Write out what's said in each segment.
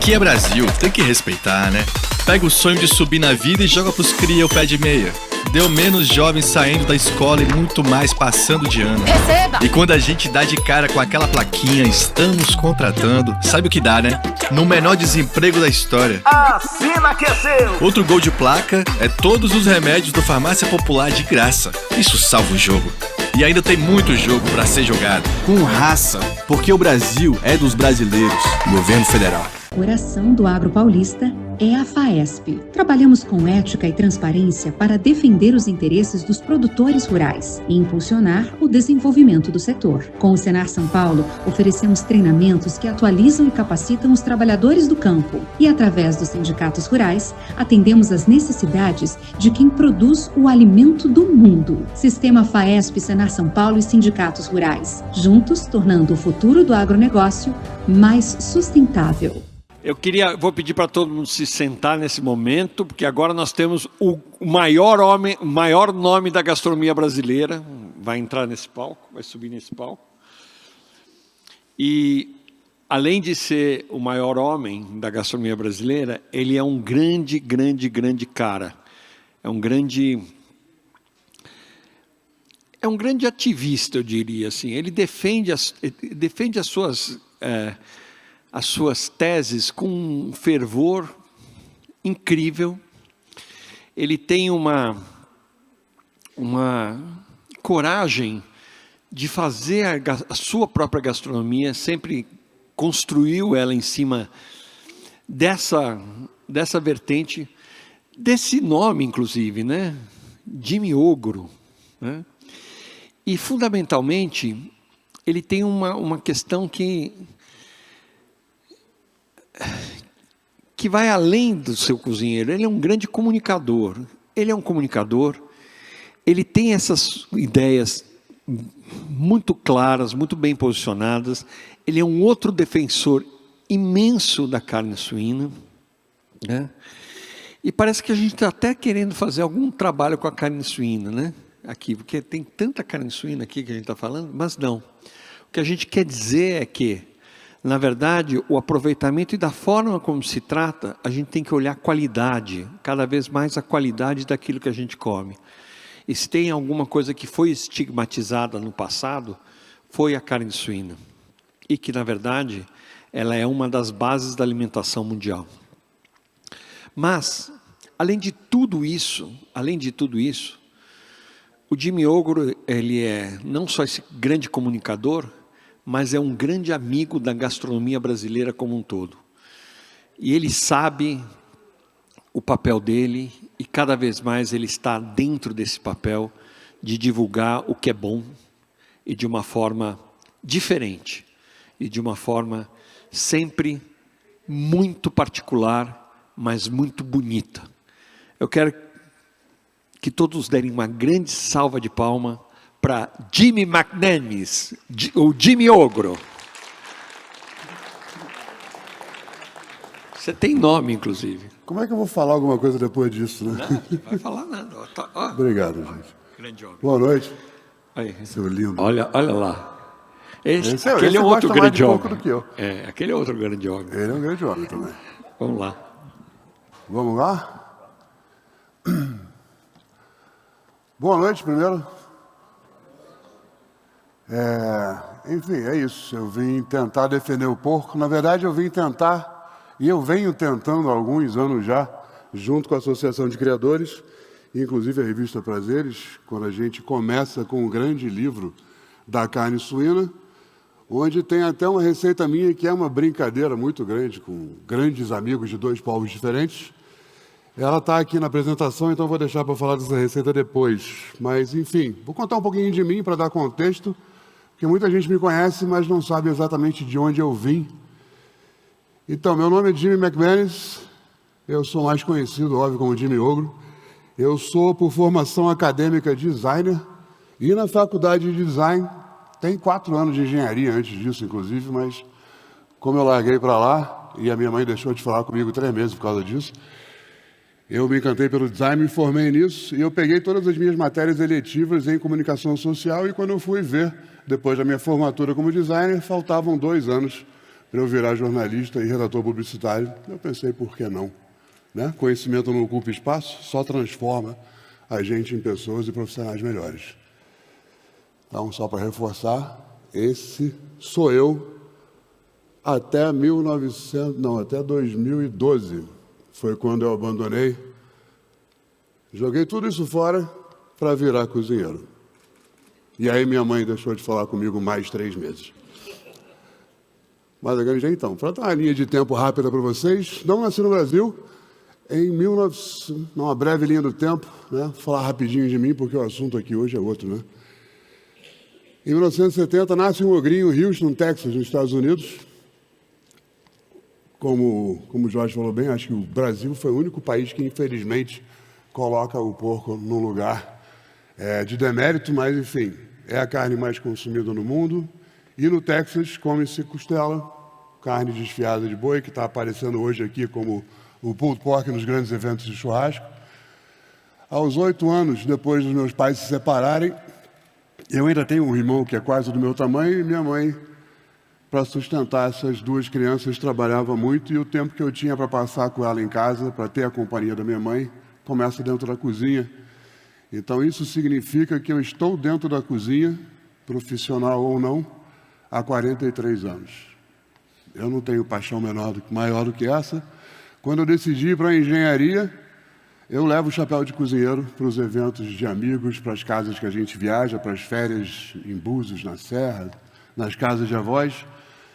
Aqui é Brasil, tem que respeitar, né? Pega o sonho de subir na vida e joga pros cria o pé de meia. Deu menos jovens saindo da escola e muito mais passando de ano. Receba! E quando a gente dá de cara com aquela plaquinha, estamos contratando, sabe o que dá, né? No menor desemprego da história. Assina que é seu! Outro gol de placa é todos os remédios do Farmácia Popular de graça. Isso salva o jogo. E ainda tem muito jogo pra ser jogado. Com raça, porque o Brasil é dos brasileiros. Governo Federal. O coração do agro paulista é a FAESP. Trabalhamos com ética e transparência para defender os interesses dos produtores rurais e impulsionar o desenvolvimento do setor. Com o Senar São Paulo, oferecemos treinamentos que atualizam e capacitam os trabalhadores do campo. E, através dos sindicatos rurais, atendemos às necessidades de quem produz o alimento do mundo. Sistema FAESP, Senar São Paulo e sindicatos rurais. Juntos, tornando o futuro do agronegócio mais sustentável. Vou pedir para todo mundo se sentar nesse momento, porque agora nós temos o maior nome da gastronomia brasileira, vai entrar nesse palco, vai subir nesse palco. E, além de ser o maior homem da gastronomia brasileira, ele é um grande cara. É um grande ativista, eu diria assim. Ele defende as suas teses com um fervor incrível. Ele tem uma coragem de fazer a sua própria gastronomia, sempre construiu ela em cima dessa vertente, desse nome, inclusive, né? Jimmy Ogro, né? E, fundamentalmente, ele tem uma questão que vai além do seu cozinheiro. Ele é um grande comunicador. Ele tem essas ideias muito claras, muito bem posicionadas. Ele é um outro defensor imenso da carne suína, né? E parece que a gente está até querendo fazer algum trabalho com a carne suína, né? Aqui, porque tem tanta carne suína aqui que a gente está falando, mas não. O que a gente quer dizer é que, na verdade, o aproveitamento e da forma como se trata, a gente tem que olhar a qualidade, cada vez mais a qualidade daquilo que a gente come. E se tem alguma coisa que foi estigmatizada no passado, foi a carne suína. E que, na verdade, ela é uma das bases da alimentação mundial. Mas, além de tudo isso, o Jimmy Ogro, ele é não só esse grande comunicador, mas é um grande amigo da gastronomia brasileira como um todo. E ele sabe o papel dele, e cada vez mais ele está dentro desse papel de divulgar o que é bom, e de uma forma diferente, e de uma forma sempre muito particular, mas muito bonita. Eu quero que todos derem uma grande salva de palmas para Jimmy McManus, o Jimmy Ogro. Você tem nome, inclusive. Como é que eu vou falar alguma coisa depois disso, né? Não vai falar nada. Obrigado, gente. Grande homem. Boa noite. Aí. Seu lindo. Olha lá. Aquele é outro grande homem. Do que eu. Aquele é outro grande homem. Ele é um grande homem também. Vamos lá. Vamos lá? Boa noite, primeiro. Enfim, é isso. Eu vim tentar defender o porco. Na verdade, eu vim tentar, e eu venho tentando há alguns anos já, junto com a Associação de Criadores, inclusive a revista Prazeres, quando a gente começa com um grande livro da carne suína, onde tem até uma receita minha que é uma brincadeira muito grande, com grandes amigos de dois povos diferentes. Ela está aqui na apresentação, então vou deixar para falar dessa receita depois. Mas, enfim, vou contar um pouquinho de mim para dar contexto, porque muita gente me conhece, mas não sabe exatamente de onde eu vim. Então, meu nome é Jimmy McManus, eu sou mais conhecido, óbvio, como Jimmy Ogro. Eu sou, por formação acadêmica, designer, e na faculdade de design, tem 4 anos de engenharia antes disso, inclusive, mas como eu larguei para lá, e a minha mãe deixou de falar comigo 3 meses por causa disso, eu me encantei pelo design, me formei nisso, e eu peguei todas as minhas matérias eletivas em comunicação social, e quando eu fui ver, depois da minha formatura como designer, faltavam 2 anos para eu virar jornalista e redator publicitário. Eu pensei, por que não? Né? Conhecimento não ocupa espaço, só transforma a gente em pessoas e profissionais melhores. Então, só para reforçar, esse sou eu até 2012. Foi quando eu abandonei. Joguei tudo isso fora para virar cozinheiro. E aí minha mãe deixou de falar comigo mais 3 meses. Mas arranjei então. Para dar uma linha de tempo rápida para vocês, não nasci no Brasil. Em 1900, numa breve linha do tempo, né? Vou falar rapidinho de mim, porque o assunto aqui hoje é outro, né? Em 1970, nasce um ogrinho em Houston, Texas, nos Estados Unidos. Como o Jorge falou bem, acho que o Brasil foi o único país que, infelizmente, coloca o porco num lugar de demérito, mas, enfim, é a carne mais consumida no mundo. E no Texas, come-se costela, carne desfiada de boi, que está aparecendo hoje aqui como o pulled pork nos grandes eventos de churrasco. Aos 8 anos, depois dos meus pais se separarem, eu ainda tenho um irmão que é quase do meu tamanho, e minha mãe, para sustentar essas 2 crianças, trabalhava muito, e o tempo que eu tinha para passar com ela em casa, para ter a companhia da minha mãe, começa dentro da cozinha. Então isso significa que eu estou dentro da cozinha, profissional ou não, há 43 anos. Eu não tenho paixão maior do que essa. Quando eu decidi ir para a engenharia, eu levo o chapéu de cozinheiro para os eventos de amigos, para as casas que a gente viaja, para as férias em Búzios, na Serra, nas casas de avós.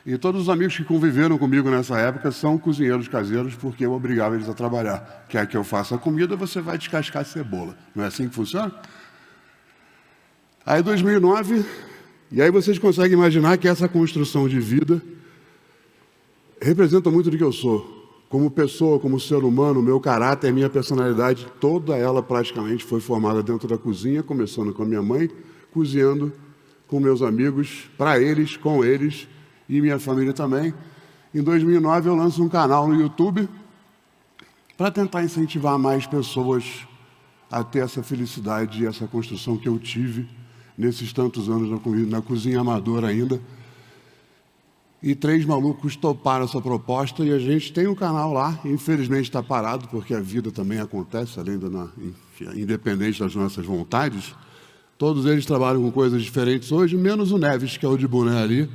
E todos os amigos que conviveram comigo nessa época são cozinheiros caseiros, porque eu obrigava eles a trabalhar. Quer que eu faça a comida, você vai descascar cebola. Não é assim que funciona? Aí 2009, e aí vocês conseguem imaginar que essa construção de vida representa muito do que eu sou. Como pessoa, como ser humano, meu caráter, minha personalidade, toda ela praticamente foi formada dentro da cozinha, começando com a minha mãe, cozinhando com meus amigos, para eles, com eles, e minha família também. Em 2009 eu lanço um canal no YouTube para tentar incentivar mais pessoas a ter essa felicidade e essa construção que eu tive nesses tantos anos na cozinha amadora ainda. E 3 malucos toparam essa proposta e a gente tem um canal lá, infelizmente está parado, porque a vida também acontece, além independente das nossas vontades. Todos eles trabalham com coisas diferentes hoje, menos o Neves, que é o de boné ali,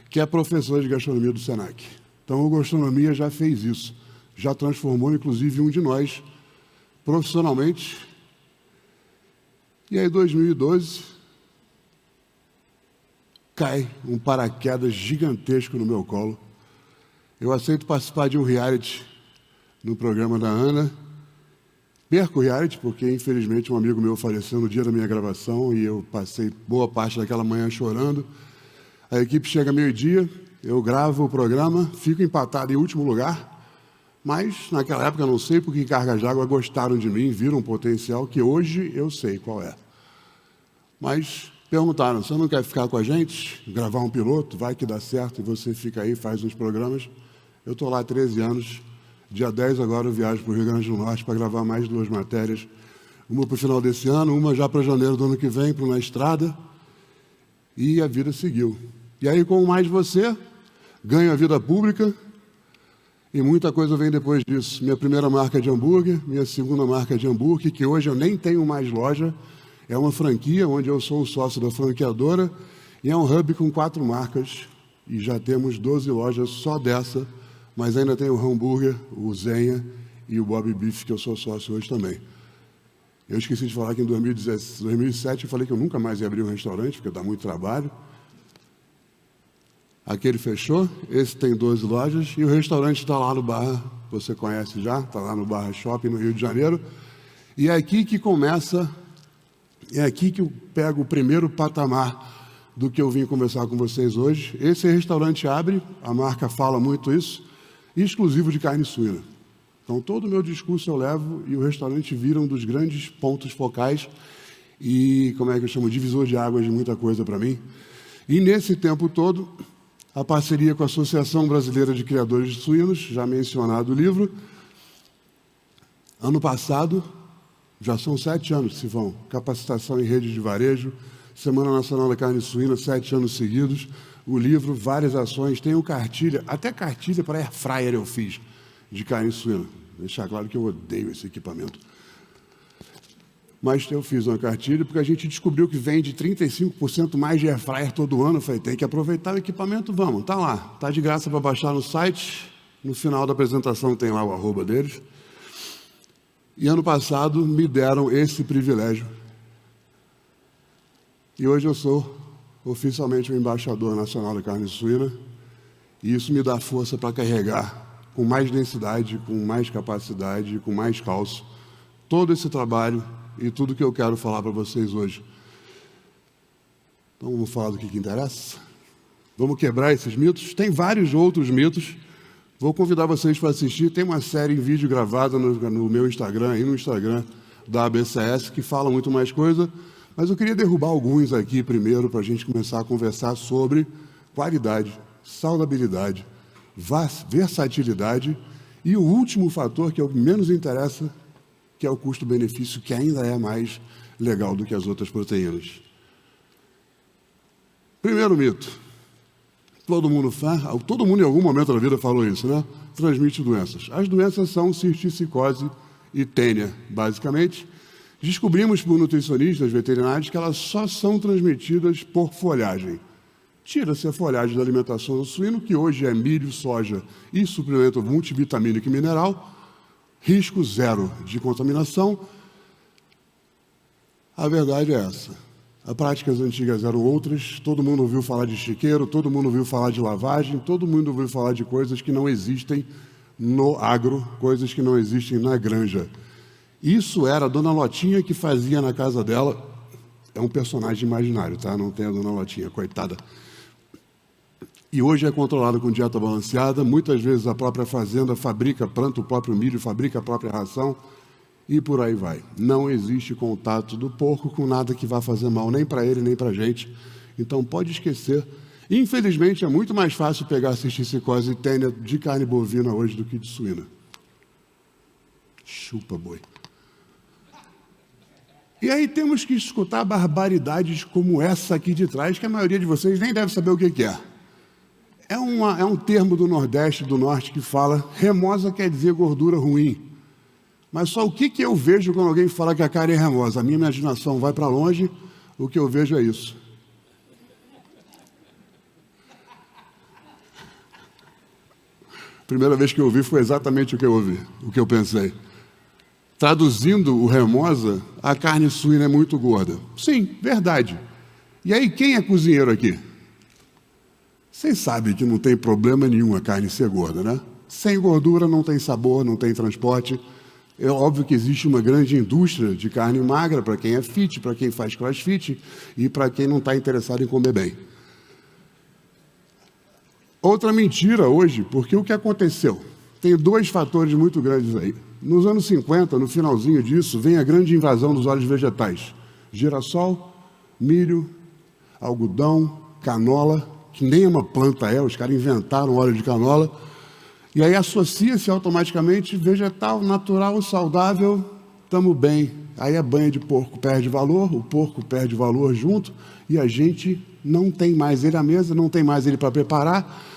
que é professor de gastronomia do Senac. Então, o Gastronomia já fez isso, já transformou, inclusive, um de nós, profissionalmente. E aí, em 2012, cai um paraquedas gigantesco no meu colo. Eu aceito participar de um reality no programa da Ana. Perco o reality porque, infelizmente, um amigo meu faleceu no dia da minha gravação e eu passei boa parte daquela manhã chorando. A equipe chega meio-dia, eu gravo o programa, fico empatado em último lugar, mas naquela época, não sei porque em Cargas d'Água gostaram de mim, viram um potencial que hoje eu sei qual é. Mas perguntaram, você não quer ficar com a gente, gravar um piloto, vai que dá certo, e você fica aí, faz uns programas. Eu estou lá há 13 anos, dia 10 agora eu viajo para o Rio Grande do Norte para gravar mais 2 matérias, uma para o final desse ano, uma já para janeiro do ano que vem, para Na Estrada, e a vida seguiu. E aí, com Mais Você, ganho a vida pública, e muita coisa vem depois disso. Minha primeira marca de hambúrguer, minha segunda marca de hambúrguer, que hoje eu nem tenho mais loja, é uma franquia onde eu sou o sócio da franqueadora e é um hub com 4 marcas e já temos 12 lojas só dessa, mas ainda tem o hambúrguer, o Zenha e o Bobby Beef, que eu sou sócio hoje também. Eu esqueci de falar que em 2007 eu falei que eu nunca mais ia abrir um restaurante, porque dá muito trabalho. Aquele fechou, esse tem 12 lojas e o restaurante está lá no Barra, você conhece já, está lá no Barra Shopping, no Rio de Janeiro. E é aqui que começa... É aqui que eu pego o primeiro patamar do que eu vim conversar com vocês hoje. Esse restaurante abre, a marca fala muito isso, exclusivo de carne suína. Então, todo o meu discurso eu levo e o restaurante vira um dos grandes pontos focais e, como é que eu chamo, divisor de águas de muita coisa para mim. E nesse tempo todo, a parceria com a Associação Brasileira de Criadores de Suínos, já mencionado o livro. Ano passado, já são 7 anos que se vão, capacitação em rede de varejo, Semana Nacional da Carne Suína, 7 anos seguidos, o livro, várias ações, tenho cartilha, até cartilha para air fryer eu fiz, de carne suína. Vou deixar claro que eu odeio esse equipamento. Mas eu fiz uma cartilha porque a gente descobriu que vende 35% mais de air fryer todo ano. Eu falei, tem que aproveitar o equipamento, vamos. Está lá, está de graça para baixar no site. No final da apresentação tem lá o @ deles. E ano passado me deram esse privilégio. E hoje eu sou oficialmente o embaixador nacional da carne suína. E isso me dá força para carregar com mais densidade, com mais capacidade, com mais calço, todo esse trabalho e tudo que eu quero falar para vocês hoje. Então vamos falar do que interessa? Vamos quebrar esses mitos? Tem vários outros mitos. Vou convidar vocês para assistir. Tem uma série em vídeo gravada no meu Instagram e no Instagram da ABCS que fala muito mais coisa, mas eu queria derrubar alguns aqui primeiro para a gente começar a conversar sobre qualidade, saudabilidade, versatilidade e o último fator que é o que menos interessa, que é o custo-benefício, que ainda é mais legal do que as outras proteínas. Primeiro mito. Todo mundo em algum momento da vida falou isso, né? Transmite doenças. As doenças são cisticicose e tênia, basicamente. Descobrimos por nutricionistas veterinários que elas só são transmitidas por folhagem. Tira-se a folhagem da alimentação do suíno, que hoje é milho, soja e suplemento multivitamínico e mineral, risco zero de contaminação. A verdade é essa. As práticas antigas eram outras, todo mundo ouviu falar de chiqueiro, todo mundo ouviu falar de lavagem, todo mundo ouviu falar de coisas que não existem no agro, coisas que não existem na granja. Isso era a Dona Lotinha que fazia na casa dela. É um personagem imaginário, tá? Não tem a Dona Lotinha, coitada. E hoje é controlado com dieta balanceada, muitas vezes a própria fazenda planta o próprio milho, fabrica a própria ração e por aí vai. Não existe contato do porco com nada que vá fazer mal nem para ele nem para a gente. Então pode esquecer. Infelizmente é muito mais fácil pegar cisticicose e tênia de carne bovina hoje do que de suína. Chupa boi. E aí temos que escutar barbaridades como essa aqui de trás, que a maioria de vocês nem deve saber o que é. É um termo do Nordeste, do Norte, que fala remosa quer dizer gordura ruim. Mas só o que eu vejo quando alguém fala que a carne é remosa? A minha imaginação vai para longe, o que eu vejo é isso. Primeira vez que eu ouvi foi exatamente o que eu ouvi, o que eu pensei. Traduzindo o remosa, a carne suína é muito gorda. Sim, verdade. E aí, quem é cozinheiro aqui? Vocês sabem que não tem problema nenhum a carne ser gorda, né? Sem gordura não tem sabor, não tem transporte. É óbvio que existe uma grande indústria de carne magra para quem é fit, para quem faz crossfit e para quem não está interessado em comer bem. Outra mentira hoje, porque o que aconteceu? Tem dois fatores muito grandes aí. Nos anos 50, no finalzinho disso, vem a grande invasão dos óleos vegetais. Girassol, milho, algodão, canola, que nem uma planta é, os caras inventaram óleo de canola. E aí associa-se automaticamente vegetal, natural, saudável, estamos bem. Aí a banha de porco perde valor, o porco perde valor junto, e a gente não tem mais ele à mesa, não tem mais ele para preparar.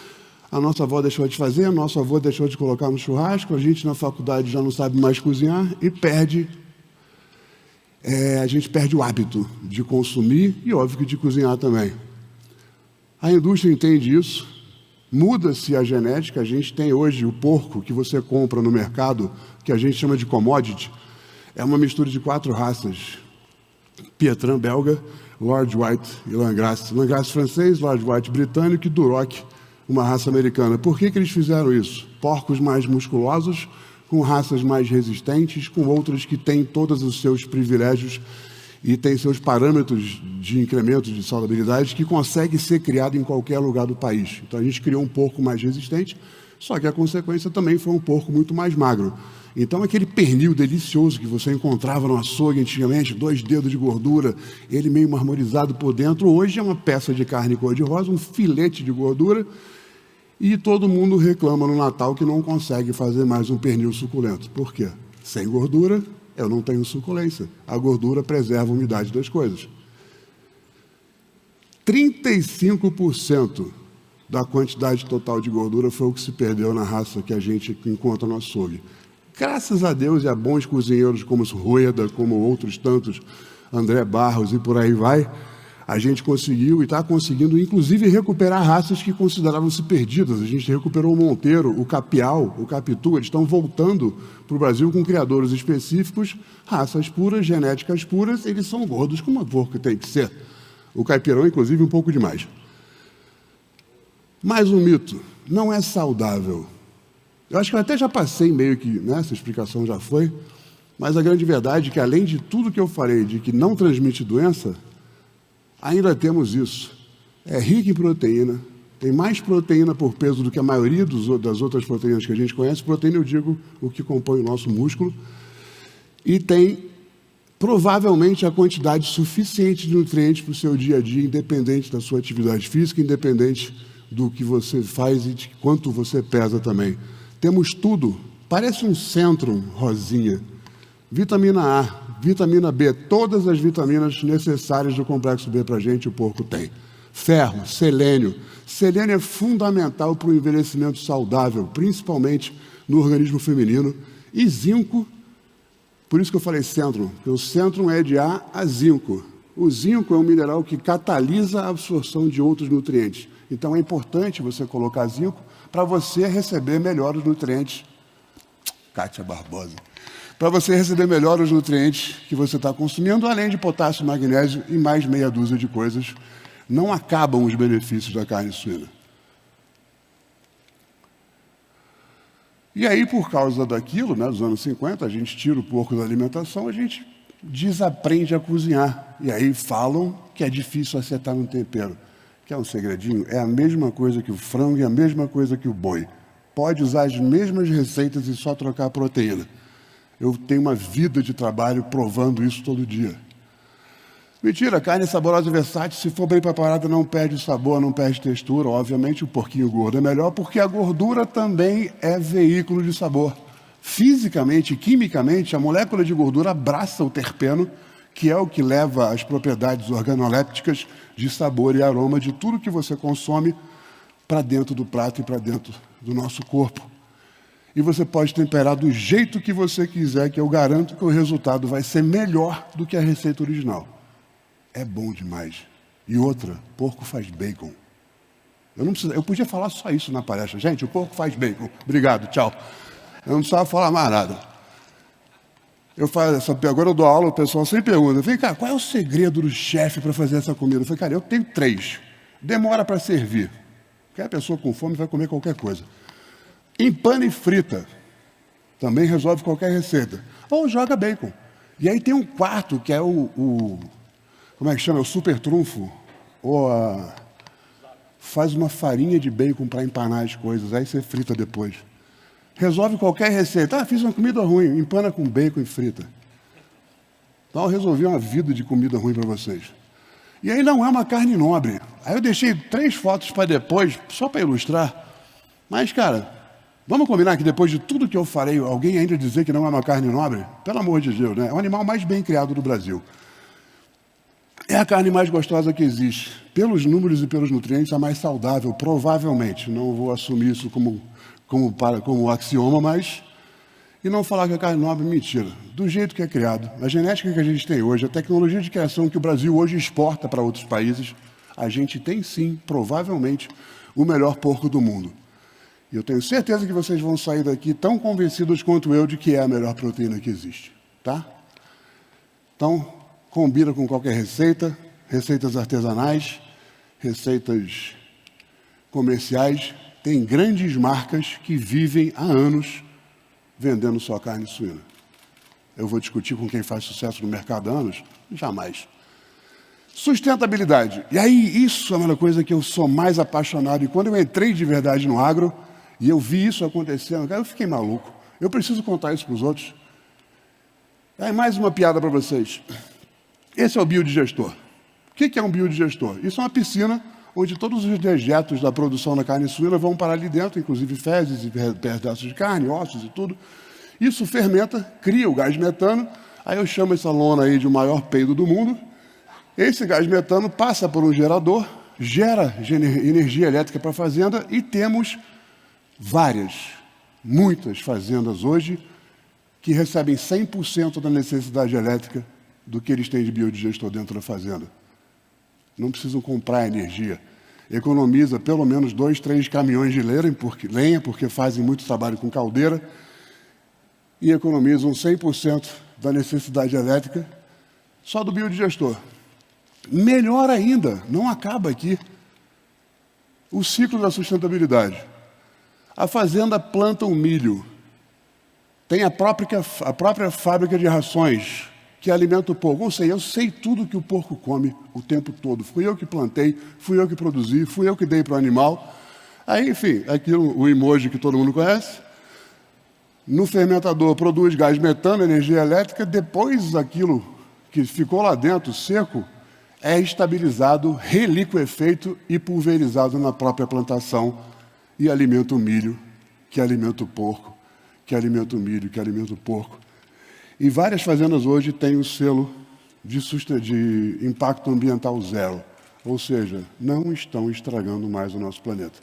A nossa avó deixou de fazer, a nosso avô deixou de colocar no churrasco, a gente na faculdade já não sabe mais cozinhar e a gente perde o hábito de consumir e, óbvio, que de cozinhar também. A indústria entende isso, muda-se a genética, a gente tem hoje o porco que você compra no mercado, que a gente chama de commodity, é uma mistura de 4 raças, Pietran belga, Lord White e Langrasse. Langrasse francês, Lord White britânico e Duroc, uma raça americana. Por que eles fizeram isso? Porcos mais musculosos, com raças mais resistentes, com outras que têm todos os seus privilégios e têm seus parâmetros de incremento de saudabilidade que consegue ser criado em qualquer lugar do país. Então a gente criou um porco mais resistente, só que a consequência também foi um porco muito mais magro. Então aquele pernil delicioso que você encontrava no açougue antigamente, 2 dedos de gordura, ele meio marmorizado por dentro, hoje é uma peça de carne cor-de-rosa, um filete de gordura, e todo mundo reclama no Natal que não consegue fazer mais um pernil suculento. Por quê? Sem gordura, eu não tenho suculência. A gordura preserva a umidade das coisas. 35% da quantidade total de gordura foi o que se perdeu na raça que a gente encontra no açougue. Graças a Deus e a bons cozinheiros como Rueda, como outros tantos, André Barros e por aí vai, a gente conseguiu e está conseguindo, inclusive, recuperar raças que consideravam-se perdidas. A gente recuperou o Monteiro, o Capial, o Capitu, eles estão voltando para o Brasil com criadores específicos, raças puras, genéticas puras, eles são gordos como a porco que tem que ser. O caipirão, inclusive, um pouco demais. Mais um mito, não é saudável. Eu acho que eu até já passei meio que, né, essa explicação já foi, mas a grande verdade é que, além de tudo que eu falei, de que não transmite doença, ainda temos isso. É rico em proteína, tem mais proteína por peso do que a maioria das outras proteínas que a gente conhece. Proteína, eu digo, o que compõe o nosso músculo. E tem, provavelmente, a quantidade suficiente de nutrientes para o seu dia a dia, independente da sua atividade física, independente do que você faz e de quanto você pesa também. Temos tudo. Parece um Centrum rosinha. Vitamina A, vitamina B, todas as vitaminas necessárias do complexo B para a gente, o porco tem. Ferro, selênio. Selênio é fundamental para o envelhecimento saudável, principalmente no organismo feminino. E zinco, por isso que eu falei Centrum, porque o Centrum é de A a zinco. O zinco é um mineral que catalisa a absorção de outros nutrientes. Então é importante você colocar zinco para você receber melhor os nutrientes. Kátia Barbosa. Para você receber melhor os nutrientes que você está consumindo, além de potássio, magnésio e mais meia dúzia de coisas. Não acabam os benefícios da carne suína. E aí, por causa daquilo, né, dos anos 50, a gente tira o porco da alimentação, a gente desaprende a cozinhar. E aí falam que é difícil acertar no tempero. Quer um segredinho? É a mesma coisa que o frango e a mesma coisa que o boi. Pode usar as mesmas receitas e só trocar a proteína. Eu tenho uma vida de trabalho provando isso todo dia. Mentira, carne é saborosa e versátil. Se for bem preparada, não perde sabor, não perde textura. Obviamente, o porquinho gordo é melhor, porque a gordura também é veículo de sabor. Fisicamente e quimicamente, a molécula de gordura abraça o terpeno, que é o que leva as propriedades organolépticas de sabor e aroma de tudo que você consome para dentro do prato e para dentro do nosso corpo. E você pode temperar do jeito que você quiser, que eu garanto que o resultado vai ser melhor do que a receita original. É bom demais. E outra, porco faz bacon. Eu podia falar só isso na palestra. Gente, o porco faz bacon. Obrigado, tchau. Eu não precisava falar mais nada. Agora eu dou aula, o pessoal sempre pergunta. Eu falei, cara, qual é o segredo do chefe para fazer essa comida? Eu falei, cara, eu tenho 3. Demora para servir. Porque a pessoa com fome vai comer qualquer coisa. Empana e frita. Também resolve qualquer receita. Ou joga bacon. E aí tem um quarto, que é como é que chama? O super trunfo. Faz uma farinha de bacon para empanar as coisas. Aí você frita depois. Resolve qualquer receita. Fiz uma comida ruim. Empana com bacon e frita. Então eu resolvi uma vida de comida ruim para vocês. E aí não é uma carne nobre. Aí eu deixei 3 fotos para depois, só para ilustrar. Mas, cara, vamos combinar que depois de tudo que eu falei, alguém ainda dizer que não é uma carne nobre? Pelo amor de Deus, né? É o animal mais bem criado do Brasil. É a carne mais gostosa que existe. Pelos números e pelos nutrientes, a mais saudável, provavelmente. Não vou assumir isso como axioma, mas... E não falar que a carne nobre é mentira. Do jeito que é criado, a genética que a gente tem hoje, a tecnologia de criação que o Brasil hoje exporta para outros países, a gente tem sim, provavelmente, o melhor porco do mundo. E eu tenho certeza que vocês vão sair daqui tão convencidos quanto eu de que é a melhor proteína que existe. Tá? Então, combina com qualquer receita, receitas artesanais, receitas comerciais. Tem grandes marcas que vivem há anos vendendo só carne suína. Eu vou discutir com quem faz sucesso no mercado há anos? Jamais. Sustentabilidade. E aí, isso é uma coisa que eu sou mais apaixonado. E quando eu entrei de verdade no agro, e eu vi isso acontecendo, eu fiquei maluco. Eu preciso contar isso para os outros. Aí, mais uma piada para vocês. Esse é o biodigestor. O que é um biodigestor? Isso é uma piscina onde todos os dejetos da produção da carne suína vão parar ali dentro, inclusive fezes e pedaços de carne, ossos e tudo. Isso fermenta, cria o gás metano. Aí eu chamo essa lona aí de o maior peido do mundo. Esse gás metano passa por um gerador, gera energia elétrica para a fazenda e temos muitas fazendas hoje que recebem 100% da necessidade elétrica do que eles têm de biodigestor dentro da fazenda. Não precisam comprar energia. Economiza pelo menos 2, 3 caminhões de lenha, porque fazem muito trabalho com caldeira, e economizam 100% da necessidade elétrica só do biodigestor. Melhor ainda, não acaba aqui, o ciclo da sustentabilidade. A fazenda planta o milho, tem a própria fábrica de rações que alimenta o porco. Ou seja, eu sei tudo que o porco come o tempo todo. Fui eu que plantei, fui eu que produzi, fui eu que dei para o animal. Aí, enfim, aquilo, o emoji que todo mundo conhece. No fermentador produz gás metano, energia elétrica. Depois aquilo que ficou lá dentro, seco, é estabilizado, reliquefeito e pulverizado na própria plantação e alimenta o milho, que alimenta o porco, que alimenta o milho, que alimenta o porco. E várias fazendas hoje têm o selo de impacto ambiental zero, ou seja, não estão estragando mais o nosso planeta.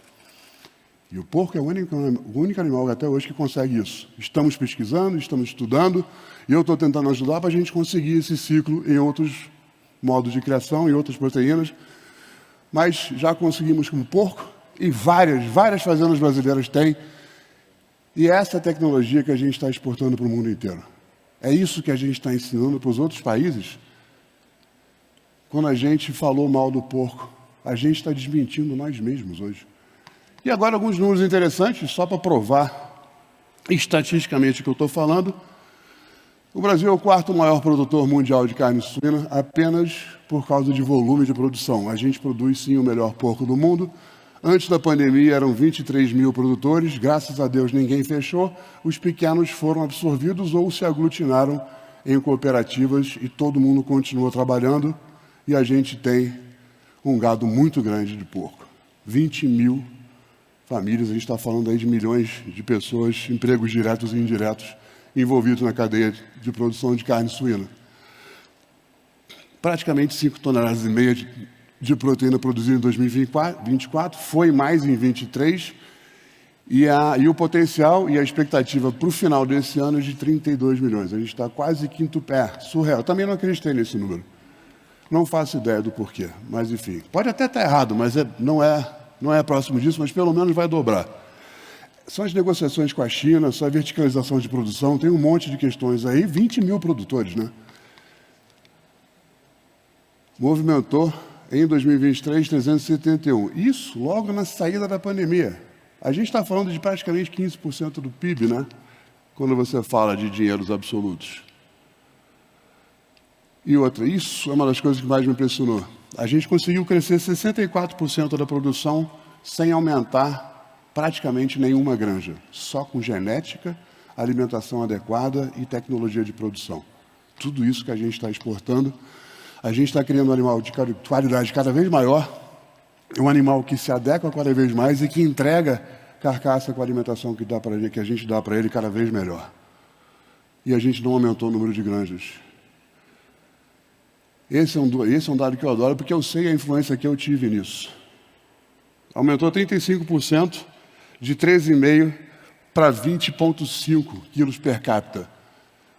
E o porco é o único animal até hoje que consegue isso. Estamos pesquisando, estamos estudando, e eu estou tentando ajudar para a gente conseguir esse ciclo em outros modos de criação, em outras proteínas, mas já conseguimos com o porco, e várias fazendas brasileiras têm, e essa tecnologia que a gente está exportando para o mundo inteiro. É isso que a gente está ensinando para os outros países. Quando a gente falou mal do porco, a gente está desmentindo nós mesmos hoje. E agora alguns números interessantes, só para provar estatisticamente o que eu estou falando. O Brasil é o 4º maior produtor mundial de carne suína, apenas por causa de volume de produção. A gente produz sim o melhor porco do mundo. Antes da pandemia eram 23 mil produtores, graças a Deus ninguém fechou, os pequenos foram absorvidos ou se aglutinaram em cooperativas e todo mundo continua trabalhando e a gente tem um gado muito grande de porco. 20 mil famílias, a gente está falando aí de milhões de pessoas, empregos diretos e indiretos, envolvidos na cadeia de produção de carne suína. Praticamente 5,5 toneladas de proteína produzida em 2024, foi mais em 23, e o potencial e a expectativa para o final desse ano é de 32 milhões. A gente está quase surreal. Eu também não acreditei nesse número. Não faço ideia do porquê, mas enfim. Pode até estar errado, mas não é próximo disso, mas pelo menos vai dobrar. São as negociações com a China, só a verticalização de produção, tem um monte de questões aí, 20 mil produtores, né? Movimentou em 2023, 371. Isso logo na saída da pandemia. A gente está falando de praticamente 15% do PIB, né? Quando você fala de dinheiros absolutos. E outra, isso é uma das coisas que mais me impressionou. A gente conseguiu crescer 64% da produção sem aumentar praticamente nenhuma granja. Só com genética, alimentação adequada e tecnologia de produção. Tudo isso que a gente está exportando. A gente está criando um animal de qualidade cada vez maior, um animal que se adequa cada vez mais e que entrega carcaça com a alimentação que a gente dá para ele cada vez melhor. E a gente não aumentou o número de granjas. Esse é um dado que eu adoro, porque eu sei a influência que eu tive nisso. Aumentou 35%, de 13,5 para 20,5 quilos per capita.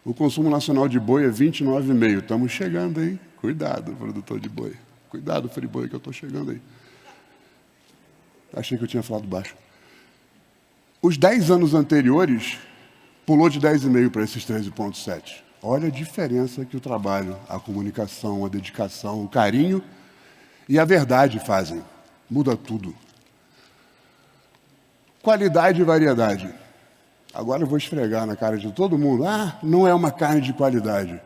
O consumo nacional de boi é 29,5. Estamos chegando, hein? Cuidado, produtor de boi. Cuidado, friboi, que eu estou chegando aí. Achei que eu tinha falado baixo. Os 10 anos anteriores, pulou de 10,5 para esses 13,7. Olha a diferença que o trabalho, a comunicação, a dedicação, o carinho e a verdade fazem. Muda tudo. Qualidade e variedade. Agora eu vou esfregar na cara de todo mundo. Ah, não é uma carne de qualidade.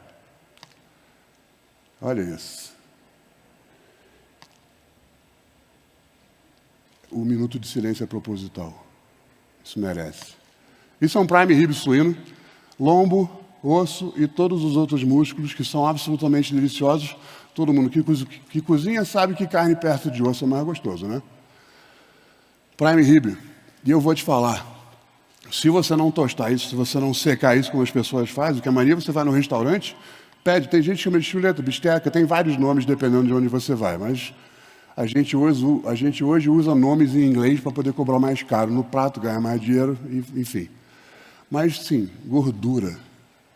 Olha isso. O minuto de silêncio é proposital. Isso merece. Isso é um prime rib suíno, lombo, osso e todos os outros músculos que são absolutamente deliciosos. Todo mundo que cozinha sabe que carne perto de osso é mais gostoso, né? Prime rib. E eu vou te falar, se você não tostar isso, se você não secar isso como as pessoas fazem, que a mania você vai no restaurante, pede, tem gente que chama de chuleta, bisteca, tem vários nomes dependendo de onde você vai, mas A gente hoje usa nomes em inglês para poder cobrar mais caro no prato, ganhar mais dinheiro, enfim. Mas sim, gordura,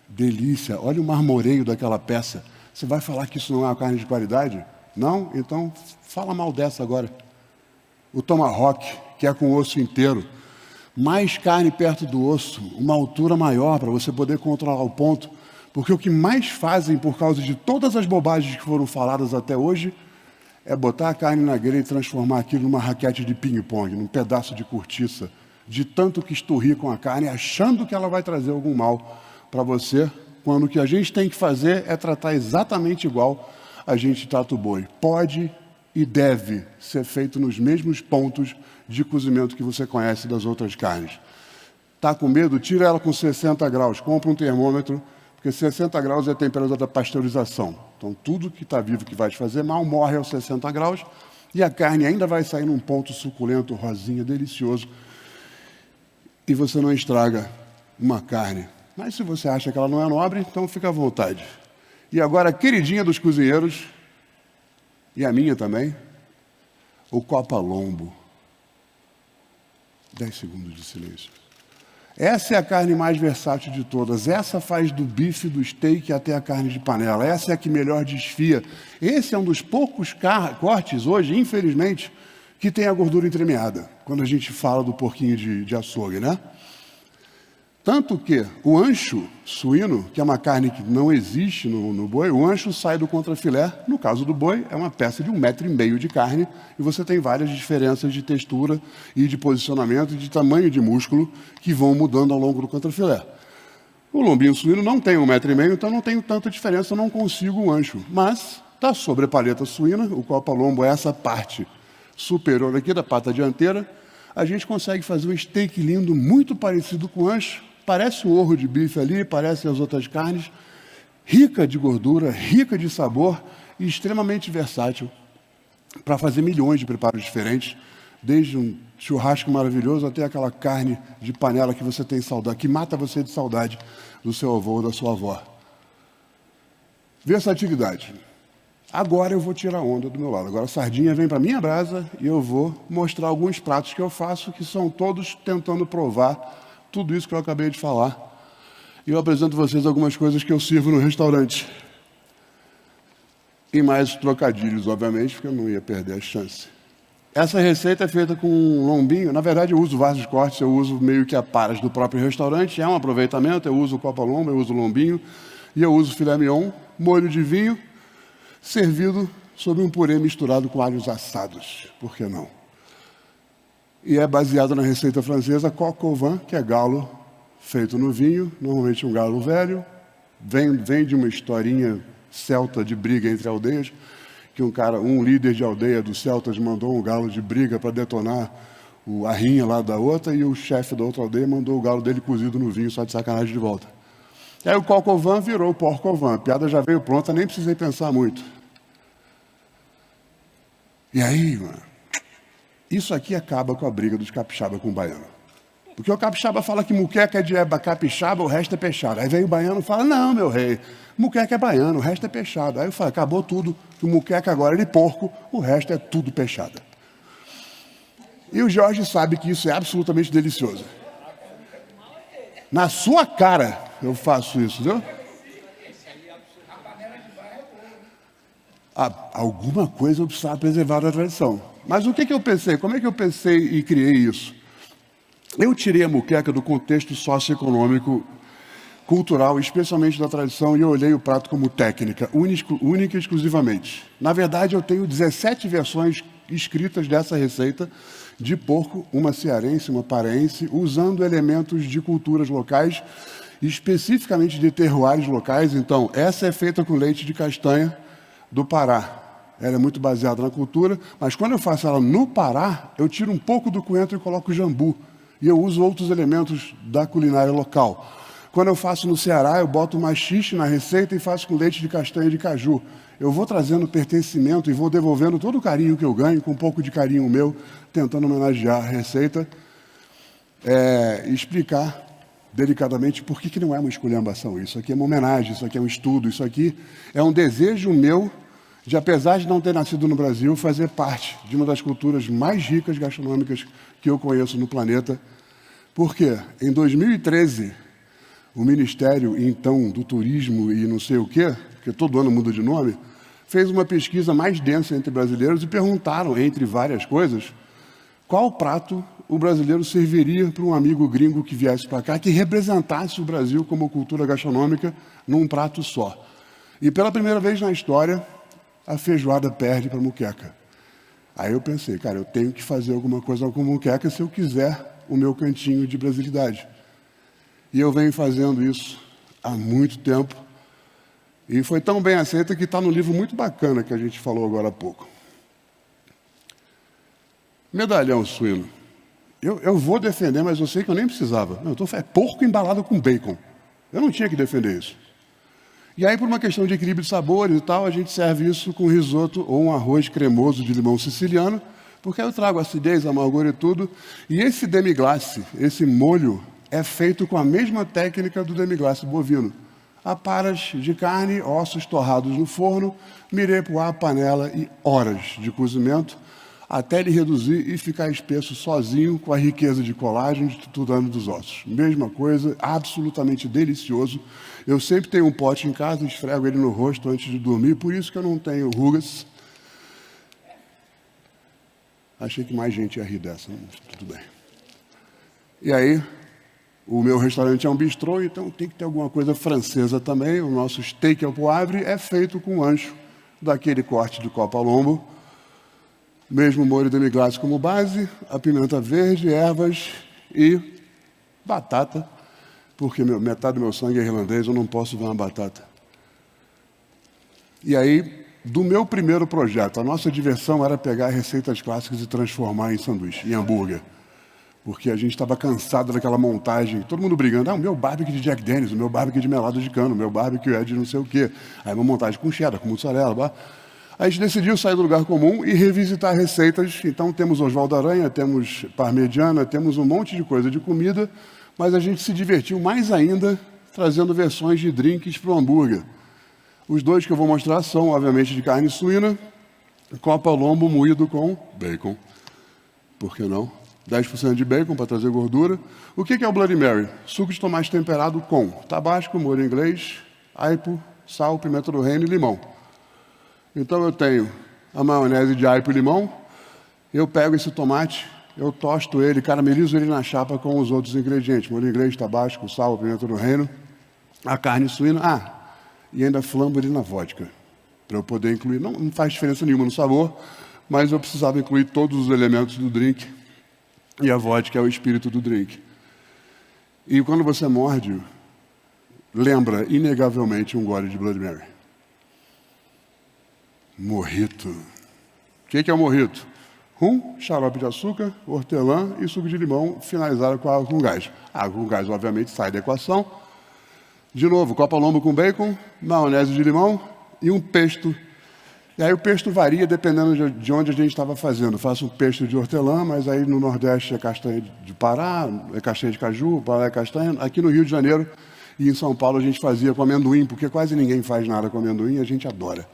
delícia. Olha o marmoreio daquela peça. Você vai falar que isso não é uma carne de qualidade? Não? Então fala mal dessa agora. O tomahawk, que é com osso inteiro. Mais carne perto do osso, uma altura maior para você poder controlar o ponto. Porque o que mais fazem por causa de todas as bobagens que foram faladas até hoje é botar a carne na grelha e transformar aquilo numa raquete de ping-pong, num pedaço de cortiça, de tanto que esturrir com a carne, achando que ela vai trazer algum mal para você, quando o que a gente tem que fazer é tratar exatamente igual a gente trata o boi. Pode e deve ser feito nos mesmos pontos de cozimento que você conhece das outras carnes. Está com medo? Tira ela com 60 graus, compra um termômetro, porque 60 graus é a temperatura da pasteurização. Então, tudo que está vivo que vai te fazer mal morre aos 60 graus e a carne ainda vai sair num ponto suculento, rosinha, delicioso. E você não estraga uma carne. Mas se você acha que ela não é nobre, então fica à vontade. E agora, a queridinha dos cozinheiros, e a minha também, o copa-lombo. 10 segundos de silêncio. Essa é a carne mais versátil de todas. Essa faz do bife, do steak até a carne de panela. Essa é a que melhor desfia. Esse é um dos poucos cortes hoje, infelizmente, que tem a gordura entremeada, quando a gente fala do porquinho de açougue, né? Tanto que o ancho suíno, que é uma carne que não existe no boi, o ancho sai do contrafilé. No caso do boi, é uma peça de 1,5 metro de carne e você tem várias diferenças de textura e de posicionamento e de tamanho de músculo que vão mudando ao longo do contrafilé. O lombinho suíno não tem 1,5 metro, então não tem tanta diferença, eu não consigo o ancho. Mas, da sobrepaleta suína, o copa-lombo é essa parte superior aqui da pata dianteira, a gente consegue fazer um steak lindo, muito parecido com o ancho. Parece o orro de bife ali, parece as outras carnes, rica de gordura, rica de sabor e extremamente versátil para fazer milhões de preparos diferentes, desde um churrasco maravilhoso até aquela carne de panela que você tem saudade, que mata você de saudade do seu avô ou da sua avó. Versatilidade. Agora eu vou tirar a onda do meu lado. Agora a sardinha vem para minha brasa e eu vou mostrar alguns pratos que eu faço, que são todos tentando provar tudo isso que eu acabei de falar. E eu apresento a vocês algumas coisas que eu sirvo no restaurante. E mais trocadilhos, obviamente, porque eu não ia perder a chance. Essa receita é feita com lombinho. Na verdade, eu uso vários cortes, eu uso meio que a paras do próprio restaurante. É um aproveitamento, eu uso o copa-lombo, eu uso o lombinho. E eu uso filé mignon, molho de vinho, servido sobre um purê misturado com alhos assados. Por que não? E é baseado na receita francesa coq au vin, que é galo feito no vinho, normalmente um galo velho, vem de uma historinha celta de briga entre aldeias, que um líder de aldeia dos celtas mandou um galo de briga para detonar a rinha lá da outra, e o chefe da outra aldeia mandou o galo dele cozido no vinho, só de sacanagem de volta. E aí o coq au vin virou o porco au vin, a piada já veio pronta, nem precisei pensar muito. E aí, mano, isso aqui acaba com a briga dos capixaba com o baiano. Porque o capixaba fala que muqueca é de capixaba, o resto é peixada. Aí vem o baiano e fala, não, meu rei, muqueca é baiano, o resto é peixada. Aí eu falo, acabou tudo, o muqueca agora é de porco, o resto é tudo peixada. E o Jorge sabe que isso é absolutamente delicioso. Na sua cara eu faço isso, viu? Alguma coisa eu precisava preservar da tradição. Mas o que eu pensei? Como é que eu pensei e criei isso? Eu tirei a muqueca do contexto socioeconômico, cultural, especialmente da tradição, e eu olhei o prato como técnica, única e exclusivamente. Na verdade, eu tenho 17 versões escritas dessa receita de porco, uma cearense, uma paraense, usando elementos de culturas locais, especificamente de terroirs locais. Então, essa é feita com leite de castanha do Pará. Ela é muito baseada na cultura, mas quando eu faço ela no Pará, eu tiro um pouco do coentro e coloco jambu. E eu uso outros elementos da culinária local. Quando eu faço no Ceará, eu boto maxixe na receita e faço com leite de castanha de caju. Eu vou trazendo pertencimento e vou devolvendo todo o carinho que eu ganho, com um pouco de carinho meu, tentando homenagear a receita, e explicar delicadamente por que não é uma esculhambação. Isso aqui é uma homenagem, isso aqui é um estudo, isso aqui é um desejo meu de, apesar de não ter nascido no Brasil, fazer parte de uma das culturas mais ricas gastronômicas que eu conheço no planeta. Porque em 2013, o Ministério, então, do Turismo e não sei o quê, porque todo ano muda de nome, fez uma pesquisa mais densa entre brasileiros e perguntaram, entre várias coisas, qual prato o brasileiro serviria para um amigo gringo que viesse para cá, que representasse o Brasil como cultura gastronômica num prato só. E pela primeira vez na história, a feijoada perde para a muqueca. Aí eu pensei, cara, eu tenho que fazer alguma coisa com muqueca se eu quiser o meu cantinho de brasilidade. E eu venho fazendo isso há muito tempo. E foi tão bem aceita que está no livro muito bacana que a gente falou agora há pouco. Medalhão suíno. Eu vou defender, mas eu sei que eu nem precisava. Não, é porco embalado com bacon. Eu não tinha que defender isso. E aí, por uma questão de equilíbrio de sabores e tal, a gente serve isso com risoto ou um arroz cremoso de limão siciliano, porque aí eu trago acidez, amargor e tudo. E esse demi-glace, esse molho, é feito com a mesma técnica do demi-glace bovino. Aparas de carne, ossos torrados no forno, mirepoix, panela e horas de cozimento, até ele reduzir e ficar espesso sozinho, com a riqueza de colágeno e tuturano dos ossos. Mesma coisa, absolutamente delicioso. Eu sempre tenho um pote em casa, esfrego ele no rosto antes de dormir, por isso que eu não tenho rugas. Achei que mais gente ia rir dessa, mas tudo bem. E aí, o meu restaurante é um bistrô, então tem que ter alguma coisa francesa também. O nosso steak ao poivre é feito com ancho daquele corte de copa ao lombo. Mesmo molho demi-glace como base, a pimenta verde, ervas e batata, porque metade do meu sangue é irlandês, eu não posso ver uma batata. E aí, do meu primeiro projeto, a nossa diversão era pegar receitas clássicas e transformar em sanduíche, em hambúrguer. Porque a gente estava cansado daquela montagem, todo mundo brigando, o meu barbecue de Jack Daniels, o meu barbecue de melado de cano, o meu barbecue é de não sei o quê. Aí uma montagem com cheddar, com mussarela, blá. A gente decidiu sair do lugar comum e revisitar receitas. Então temos Oswaldo Aranha, temos Parmegiana, temos um monte de coisa de comida, mas a gente se divertiu mais ainda trazendo versões de drinks para o hambúrguer. Os dois que eu vou mostrar são, obviamente, de carne suína, copa ao lombo moído com bacon. Por que não? 10% de bacon para trazer gordura. O que é o Bloody Mary? Suco de tomate temperado com tabasco, molho inglês, aipo, sal, pimenta do reino e limão. Então eu tenho a maionese de aipo e limão, eu pego esse tomate, eu tosto ele, caramelizo ele na chapa com os outros ingredientes, molho inglês, tabasco, sal, pimenta do reino, a carne suína, e ainda flambo ele na vodka, para eu poder incluir, não faz diferença nenhuma no sabor, mas eu precisava incluir todos os elementos do drink, e a vodka é o espírito do drink. E quando você morde, lembra inegavelmente um gole de Bloody Mary. Mojito. O que é o mojito? Rum, xarope de açúcar, hortelã e suco de limão, finalizado com água com gás. A água com gás, obviamente, sai da equação. De novo, copa ao lombo com bacon, maionese de limão e um pesto. E aí o pesto varia dependendo de onde a gente estava fazendo. Eu faço um pesto de hortelã, mas aí no Nordeste é castanha de Pará, é castanha de caju, Pará é castanha. Aqui no Rio de Janeiro e em São Paulo a gente fazia com amendoim, porque quase ninguém faz nada com amendoim, a gente adora.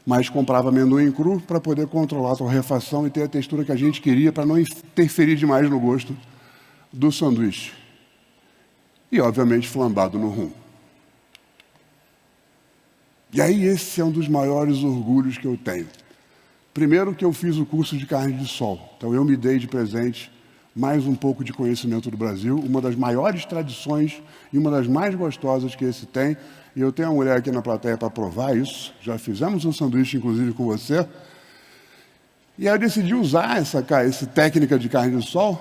Mas comprava amendoim cru para poder controlar a torrefação e ter a textura que a gente queria para não interferir demais no gosto do sanduíche. E, obviamente, flambado no rum. E aí esse é um dos maiores orgulhos que eu tenho. Primeiro que eu fiz o curso de carne de sol. Então eu me dei de presente mais um pouco de conhecimento do Brasil, uma das maiores tradições e uma das mais gostosas que esse tem. E eu tenho uma mulher aqui na plateia para provar isso. Já fizemos um sanduíche, inclusive, com você. E aí eu decidi usar essa técnica de carne de sol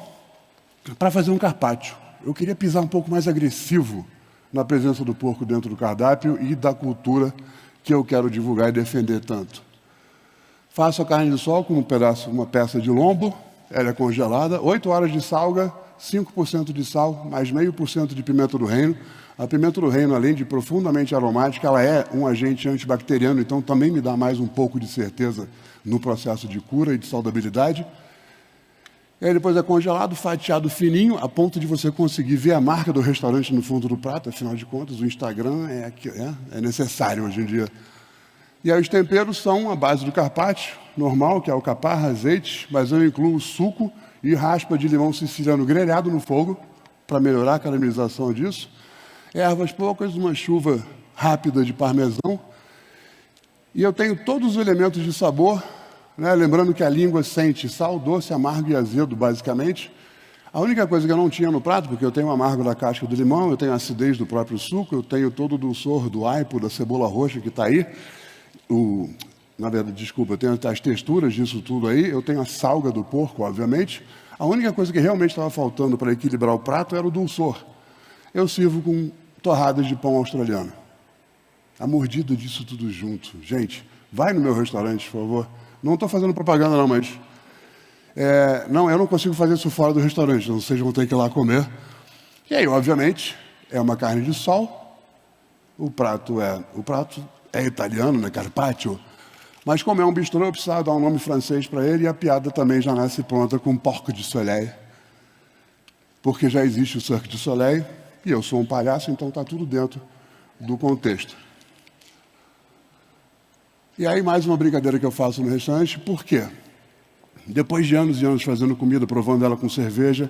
para fazer um carpaccio. Eu queria pisar um pouco mais agressivo na presença do porco dentro do cardápio e da cultura que eu quero divulgar e defender tanto. Faço a carne de sol com uma peça de lombo, ela é congelada, 8 horas de salga, 5% de sal, mais 0,5% de pimenta do reino. A pimenta do reino, além de profundamente aromática, ela é um agente antibacteriano, então também me dá mais um pouco de certeza no processo de cura e de saudabilidade. E aí depois é congelado, fatiado fininho, a ponto de você conseguir ver a marca do restaurante no fundo do prato. Afinal de contas, o Instagram é necessário hoje em dia. E aí os temperos são a base do carpaccio, normal, que é alcaparra, azeite, mas eu incluo suco e raspa de limão siciliano grelhado no fogo, para melhorar a caramelização disso. Ervas poucas, uma chuva rápida de parmesão. E eu tenho todos os elementos de sabor, né? Lembrando que a língua sente sal, doce, amargo e azedo, basicamente. A única coisa que eu não tinha no prato, porque eu tenho o amargo da casca do limão, eu tenho a acidez do próprio suco, eu tenho todo o dulçor do aipo, da cebola roxa que está aí. Na verdade, desculpa, eu tenho as texturas disso tudo aí, eu tenho a salga do porco, obviamente. A única coisa que realmente estava faltando para equilibrar o prato era o dulçor. Eu sirvo com torradas de pão australiano. A mordida disso tudo junto. Gente, vai no meu restaurante, por favor. Não estou fazendo propaganda não, mas... não, eu não consigo fazer isso fora do restaurante, então vocês vão ter que ir lá comer. E aí, obviamente, é uma carne de sol. O prato é italiano, né? Carpaccio. Mas como é um bistrô, eu precisava dar um nome francês para ele, e a piada também já nasce pronta com Porco de Soleil. Porque já existe o Cirque du Soleil, e eu sou um palhaço, então está tudo dentro do contexto. E aí, mais uma brincadeira que eu faço no restaurante, por quê? Depois de anos e anos fazendo comida, provando ela com cerveja,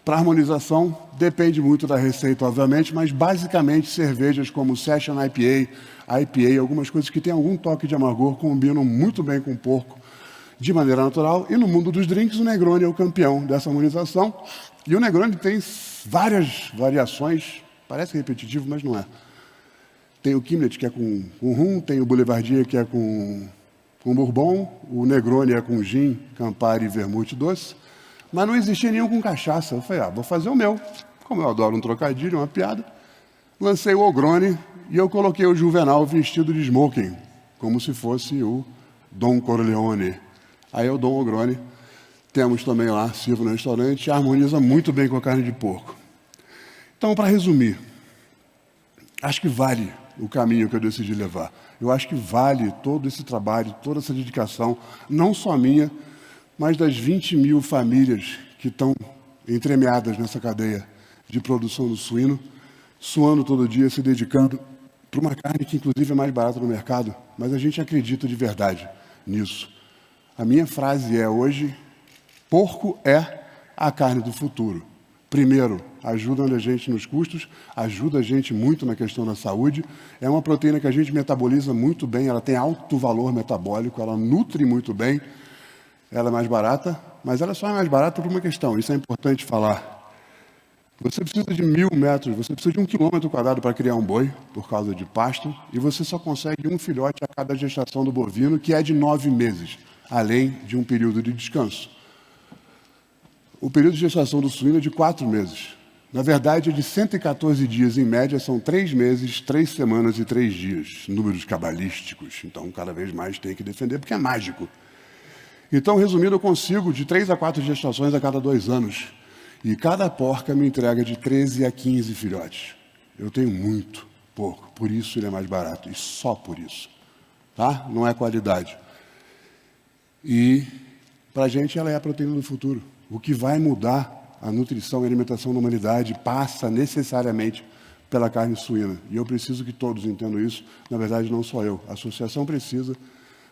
para harmonização, depende muito da receita, obviamente, mas basicamente cervejas como Session IPA, algumas coisas que têm algum toque de amargor, combinam muito bem com o porco, de maneira natural. E no mundo dos drinks, o Negroni é o campeão dessa harmonização. E o Negroni tem várias variações, parece repetitivo, mas não é. Tem o Kimlet, que é com rum, tem o Boulevardier, que é com bourbon, o Negroni é com gin, Campari e vermute doce, mas não existia nenhum com cachaça. Eu falei, vou fazer o meu. Como eu adoro um trocadilho, uma piada, lancei o Ogrone e eu coloquei o Juvenal vestido de smoking, como se fosse o Don Corleone. Aí é o Dom Ogrone. Temos também lá, sirvo no restaurante, harmoniza muito bem com a carne de porco. Então, para resumir, acho que vale o caminho que eu decidi levar. Eu acho que vale todo esse trabalho, toda essa dedicação, não só minha, mas das 20 mil famílias que estão entremeadas nessa cadeia de produção do suíno, suando todo dia, se dedicando para uma carne que, inclusive, é mais barata no mercado, mas a gente acredita de verdade nisso. A minha frase é hoje, porco é a carne do futuro. Primeiro, ajuda a gente nos custos, ajuda a gente muito na questão da saúde. É uma proteína que a gente metaboliza muito bem, ela tem alto valor metabólico, ela nutre muito bem, ela é mais barata, mas ela só é mais barata por uma questão, isso é importante falar. Você precisa de 1.000 metros, você precisa de 1 quilômetro quadrado para criar um boi, por causa de pasto, e você só consegue um filhote a cada gestação do bovino, que é de 9 meses, além de um período de descanso. O período de gestação do suíno é de 4 meses. Na verdade, é de 114 dias, em média, são 3 meses, 3 semanas e 3 dias. Números cabalísticos, então cada vez mais tem que defender, porque é mágico. Então, resumindo, eu consigo de 3 a 4 gestações a cada 2 anos. E cada porca me entrega de 13 a 15 filhotes. Eu tenho muito porco, por isso ele é mais barato, e só por isso. Tá? Não é qualidade. E, para a gente, ela é a proteína do futuro. O que vai mudar a nutrição e a alimentação da humanidade passa necessariamente pela carne suína. E eu preciso que todos entendam isso. Na verdade, não só eu. A associação precisa,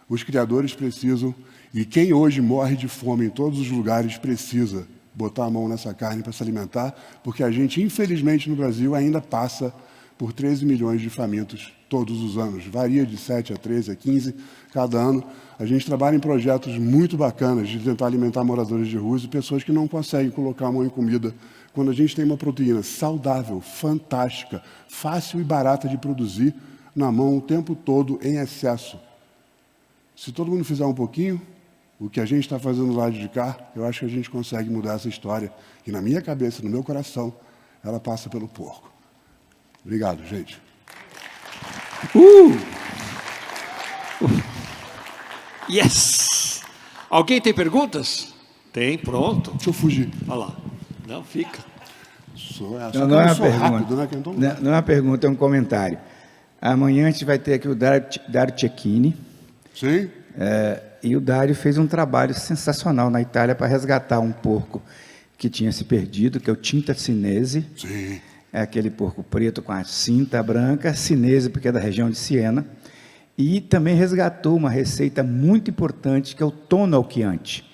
os criadores precisam, e quem hoje morre de fome em todos os lugares precisa botar a mão nessa carne para se alimentar, porque a gente, infelizmente, no Brasil, ainda passa por 13 milhões de famintos todos os anos. Varia de 7 a 13 a 15 cada ano. A gente trabalha em projetos muito bacanas de tentar alimentar moradores de ruas e pessoas que não conseguem colocar a mão em comida. Quando a gente tem uma proteína saudável, fantástica, fácil e barata de produzir, na mão o tempo todo, em excesso. Se todo mundo fizer um pouquinho, o que a gente está fazendo lá de cá, eu acho que a gente consegue mudar essa história. E na minha cabeça, no meu coração, ela passa pelo porco. Obrigado, gente. Yes! Alguém tem perguntas? Tem, pronto. Deixa eu fugir. Olha lá. Não, fica. Não é uma pergunta. Rápido, né? Então... Não é uma pergunta, é um comentário. Amanhã a gente vai ter aqui o Dario Cecchini. Sim. E o Dario fez um trabalho sensacional na Itália para resgatar um porco que tinha se perdido, que é o Tinta Cinese. Sim. É aquele porco preto com a cinta branca, Cinese porque é da região de Siena. E também resgatou uma receita muito importante, que é o tono alqueante,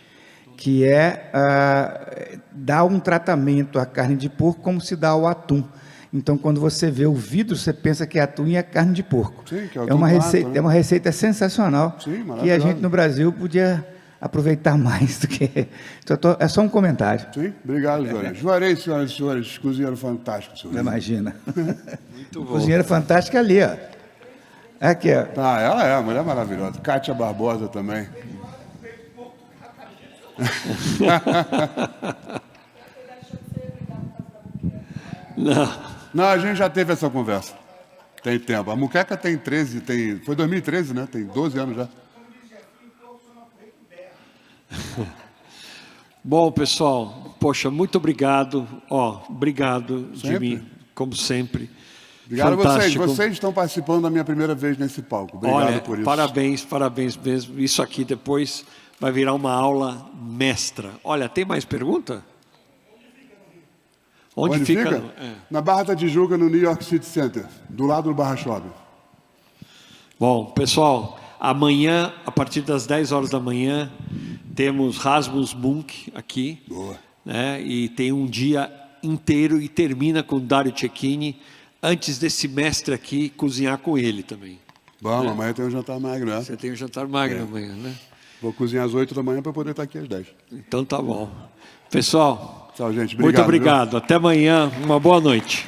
que é dar um tratamento à carne de porco como se dá ao atum. Então, quando você vê o vidro, você pensa que é atum e é carne de porco. Sim, que é o uma atum receita, mato, né? é uma receita sensacional, Sim, que a gente no Brasil podia aproveitar mais do que... Então, é só um comentário. Sim, obrigado, Juarez. Juarez, senhoras e senhores, cozinheiro fantástico, senhor. Imagina. Muito bom. Cozinheira fantástica ali, ó. Aqui, ó. Ah, ela é uma mulher maravilhosa. Kátia Barbosa também. Não, a gente já teve essa conversa. Tem tempo. A Muqueca tem 13, foi 2013, né? Tem 12 anos já. Bom, pessoal, poxa, muito obrigado. Obrigado, Sempre. Jimmy, como sempre. Obrigado a vocês. Fantástico. Vocês estão participando da minha primeira vez nesse palco. Obrigado Olha, por isso. parabéns mesmo. Isso aqui depois vai virar uma aula mestra. Olha, tem mais pergunta? Onde fica? Na Barra da Tijuca, no New York City Center, do lado do Barra Shopping. Bom, pessoal, amanhã, a partir das 10 horas da manhã, temos Rasmus Munk aqui. Boa. Né? E tem um dia inteiro e termina com Dario Cecchini, antes desse mestre aqui cozinhar com ele também. Vamos, amanhã tem um jantar magro, né? Você tem o jantar magro amanhã, né? Vou cozinhar às 8 da manhã para poder estar aqui às 10. Então tá bom. Pessoal, Tchau, gente. muito Obrigado. obrigado. Até amanhã. Uma boa noite.